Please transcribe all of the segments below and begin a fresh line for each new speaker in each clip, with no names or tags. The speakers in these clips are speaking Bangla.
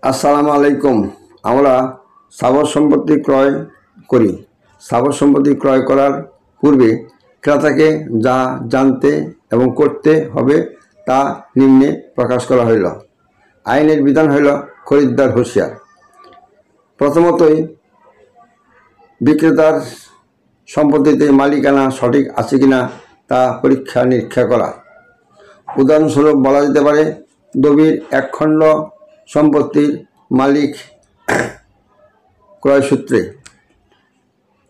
আসসালামু আলাইকুম। আমরা স্থাবর সম্পত্তি ক্রয় করি। স্থাবর সম্পত্তি ক্রয় করার পূর্বে ক্রেতাকে যা জানতে এবং করতে হবে তা নিম্নে প্রকাশ করা হইল। আইনের বিধান হইল খরিদ্দার হুঁশিয়ার। প্রথমতই বিক্রেতার সম্পত্তিতে মালিকানা সঠিক আছে কিনা তা পরীক্ষা নিরীক্ষা করা। উদাহরণস্বরূপ বলা যেতে পারে, দবির এক খণ্ড সম্পত্তির মালিক ক্রয় সূত্রে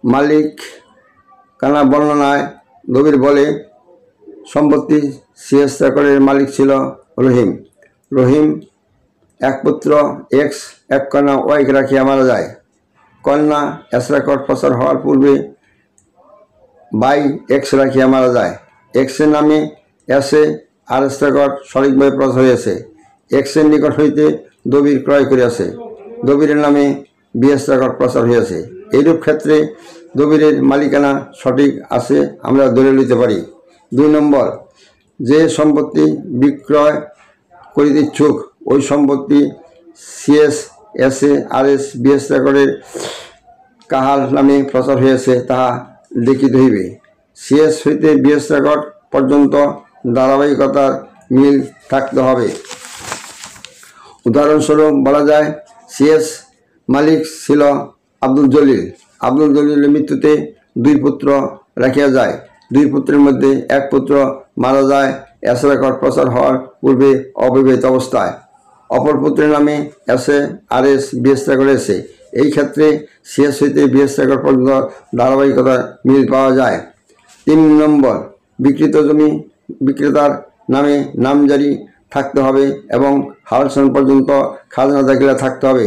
মালিকানা বর্ণনায় দবির বলে, সম্পত্তি সিএস একরের মালিক ছিল রহিম। রহিম এক পুত্র এক্স, এক কন্যা ওয়াইকে রাখিয়া মারা যায়। কন্যা এস রেকর্ড প্রচার হওয়ার পূর্বে বাই এক্স রাখিয়া মারা যায়। এক্সের নামে এসে আর এস রেকর্ড সঠিকভাবে প্রচার হইয়াছে। এক্সের নিকট হইতে দবির ক্রয় করিয়াছে। দবিরের নামে বিএস রেকর্ড প্রচার হইয়াছে। এইরূপ ক্ষেত্রে দবিরের মালিকানা সঠিক আছে আমরা ধরে লইতে পারি। 2 নম্বর, যে সম্পত্তি বিক্রয় করিতে ইচ্ছুক ওই সম্পত্তি সিএস এসএ আর এস বিএস রেকর্ডের কাহার নামে প্রচার হইয়াছে তাহা দেখিতে হইবে। সিএস হইতে বিএস রেকর্ড পর্যন্ত ধারাবাহিকতার মিল থাকতে হবে। উদাহরণস্বরূপ বলা যায়, সিএস মালিক ছিল আব্দুল জলিল। আব্দুল জলিলের মৃত্যুতে 2 পুত্র রাখিয়া যায়। 2 পুত্রের মধ্যে এক পুত্র মারা যায় এস রেকর্ড প্রচার হওয়ার পূর্বে অবিবাহিত অবস্থায়। অপর পুত্রের নামে এসএ আর এস বিএস রেকর্ড এসে। এই ক্ষেত্রে সিএস হইতে বিএস রেকর্ড পর্যন্ত ধারাবাহিকতার মিল পাওয়া যায়। 3 নম্বর, বিক্রিত জমি বিক্রেতার নামে নামজারি থাকতে হবে এবং হাওলসন পর্যন্ত খাজনা দাখিলা থাকতে হবে।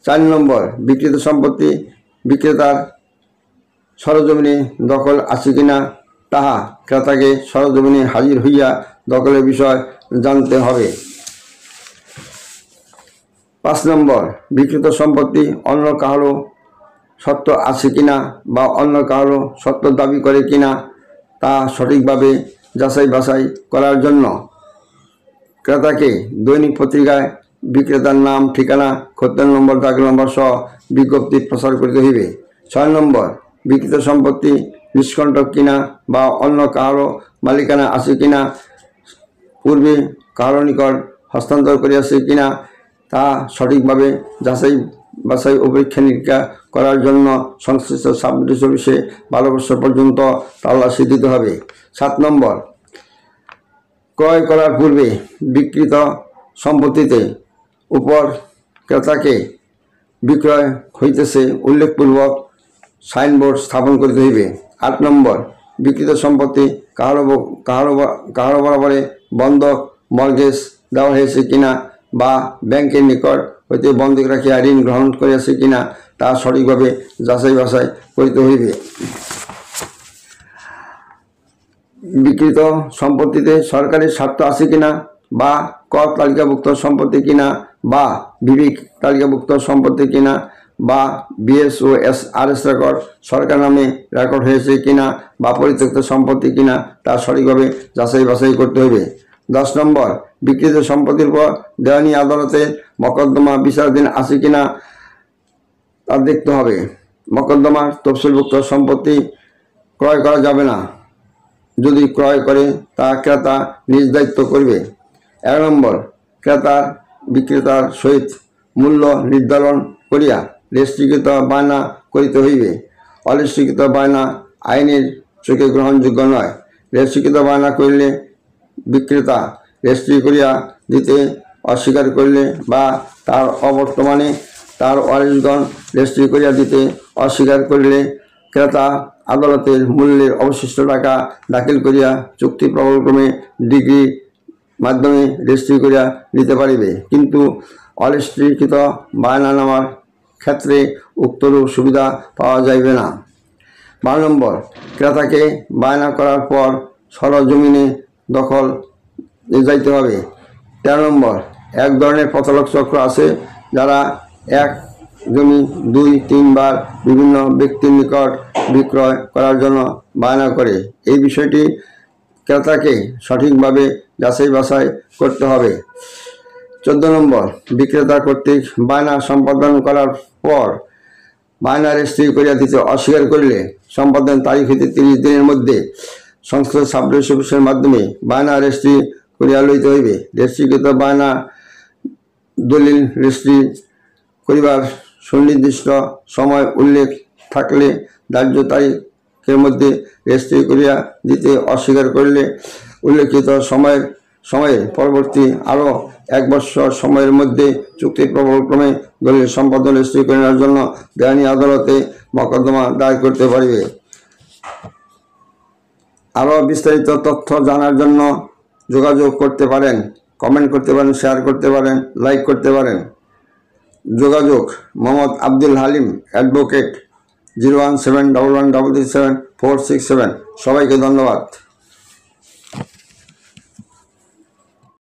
4 নম্বর, বিক্রিত সম্পত্তি বিক্রেতার সরজমিনে দখল আছে কিনা তাহা ক্রেতাকে সরজমিনে হাজির হইয়া দখলের বিষয় জানতে হবে। 5 নম্বর, বিক্রিত সম্পত্তি অন্য কাহারও সত্ত্ব আছে কিনা বা অন্য কাহারও সত্ত্ব দাবি করে কিনা তা সঠিকভাবে যাচাই বাছাই করার জন্য ক্রেতাকে দৈনিক পত্রিকায় বিক্রেতার নাম, ঠিকানা, খতিয়ান নম্বর, দাখিল নম্বর সহ বিজ্ঞপ্তি প্রচার করিতে হইবে। 6 নম্বর, বিক্রিত সম্পত্তি নিষ্কণ্টক কিনা বা অন্য কাহারও মালিকানা আছে কিনা, পূর্বে কাহারো নিকট হস্তান্তর করিয়াছে কিনা তা সঠিকভাবে যাচাই বাছাই ও পরীক্ষা নিরীক্ষা করার জন্য সংশ্লিষ্ট সাব ডিভিশন অফিসে 12 বছর পর্যন্ত তল্লাশি দিতে হবে। 7 নম্বর, ক্রয় করার পূর্বে বিক্রিত সম্পত্তিতে উপর ক্রেতাকে বিক্রয় হইতেছে উল্লেখপূর্বক সাইনবোর্ড স্থাপন করিতে হইবে। 8 নম্বর, বিক্রিত সম্পত্তি কাহারো বরাবরে বন্ধক মর্গেজ দেওয়া হয়েছে কিনা বা ব্যাংকের নিকট হইতে বন্ধক রাখিয়া ঋণ গ্রহণ করিয়াছে কিনা তা সঠিকভাবে যাচাই বাছাই করিতে হইবে। বিক্রিত সম্পত্তিতে সরকারি স্বার্থ আছে কিনা বা কর তালিকাভুক্ত সম্পত্তি কিনা বা বিবিক তালিকাভুক্ত সম্পত্তি কিনা বা বিএস ও এস আর এস রেকর্ড সরকার নামে রেকর্ড হয়েছে কিনা বা পরিত্যক্ত সম্পত্তি কিনা তা সঠিকভাবে যাচাই বাছাই করতে হবে। 10 নম্বর, বিক্রিত সম্পত্তির উপর দেওয়ানি আদালতে মকদ্দমা বিচারাধীন আছে কিনা তা দেখতে হবে। মকদ্দমার তফসিলভুক্ত সম্পত্তি ক্রয় করা যাবে না। যদি ক্রয় করে তা ক্রেতা নিজ দায়িত্ব করবে। 1 নম্বর, ক্রেতার বিক্রেতার সহিত মূল্য নির্ধারণ করিয়া রেজিস্ট্রিকৃত বায়না করিতে হইবে। অরেজিস্ট্রিকৃত বায়না আইনের চোখে গ্রহণযোগ্য নয়। রেজিস্ট্রিকৃত বায়না করিলে বিক্রেতা রেজিস্ট্রি করিয়া দিতে অস্বীকার করিলে বা তার অবর্তমানে তার ওয়ারিশগণ রেজিস্ট্রি করিয়া দিতে অস্বীকার করিলে ক্রেতা আদালতের মূল্যের অবশিষ্ট টাকা দাখিল করিয়া চুক্তি প্রবলক্রমে ডিগ্রি মাধ্যমে রেজিস্ট্রি করিয়া নিতে পারিবে। কিন্তু অরেজিস্ট্রিকৃত বায়নানামার ক্ষেত্রে উক্তরূপ সুবিধা পাওয়া যাইবে না। 12 নম্বর, ক্রেতাকে বায়না করার পর সরজমিনে দখল যাইতে হবে। 13 নম্বর, এক ধরনের প্রতারক চক্র আছে যারা এক জমি 2-3 বার বিভিন্ন ব্যক্তির নিকট বিক্রয় করার জন্য বায়না করে। এই বিষয়টি ক্রেতাকে সঠিকভাবে যাচাই বাছাই করতে হবে। 14 নম্বর, বিক্রেতা কর্তৃক বায়না সম্পাদন করার পর বায়না রেজিস্ট্রি করিয়া দিতে অস্বীকার করিলে সম্পাদন তারিখ হইতে 30 দিনের মধ্যে সংশ্লিষ্ট সাব রেজিস্ট্রি অফিসের মাধ্যমে বায়না রেজিস্ট্রি করিয়া লইতে হইবে। রেজিস্ট্রিকৃত বায়না দলিল রেজিস্ট্রি করিবার সুনির্দিষ্ট সময় উল্লেখ থাকলে ধার্য তারিখের মধ্যে রেজিস্ট্রি করিয়া দিতে অস্বীকার করিলে উল্লেখিত সময়ে পরবর্তী আরও 1 বৎসর সময়ের মধ্যে চুক্তি প্রবলক্রমে দলিল সম্পাদন রেজিস্ট্রি করার জন্য দেওয়ানি আদালতে মকদ্দমা দায়ের করতে পারিবে। আরও বিস্তারিত তথ্য জানার জন্য যোগাযোগ করতে পারেন, কমেন্ট করতে পারেন, শেয়ার করতে পারেন, লাইক করতে পারেন। যোগাযোগ মোহাম্মদ আব্দুল হালিম, অ্যাডভোকেট, 01711337467। সবাইকে ধন্যবাদ।